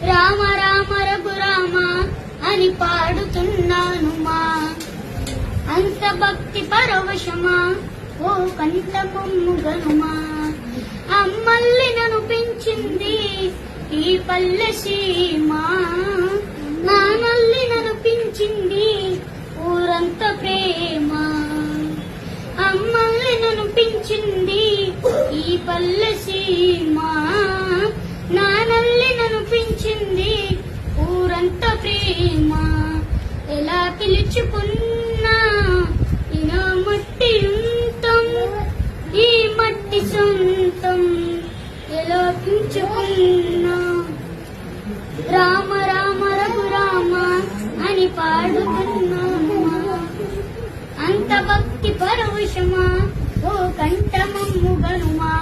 రామ రామ రఘురామ అని పాడుతున్నాను మా అంత భక్తి పరవశమా ఓ కంఠమమ్ము గనుమా అమ్మల్లి నన్ను పెంచింది ఈ పల్లె సీమ నానల్లి నన్ను పెంచింది ఊరంత ప్రేమ అమ్మల్ని నన్ను పెంచింది ఈ పల్లె సీమ నానల్లి నన్ను పెంచింది ఊరంత ప్రేమ ఎలా పిలుచుకున్నా ఇలా మట్టి ఉంటాం ఈ మట్టి సొంతం ఎలా పిలుచుకున్నా రామ రామ రఘురామ అని పాడుతున్నాను అంత భక్తి పరవశమా ఓ కంఠమమ్ము గనుమా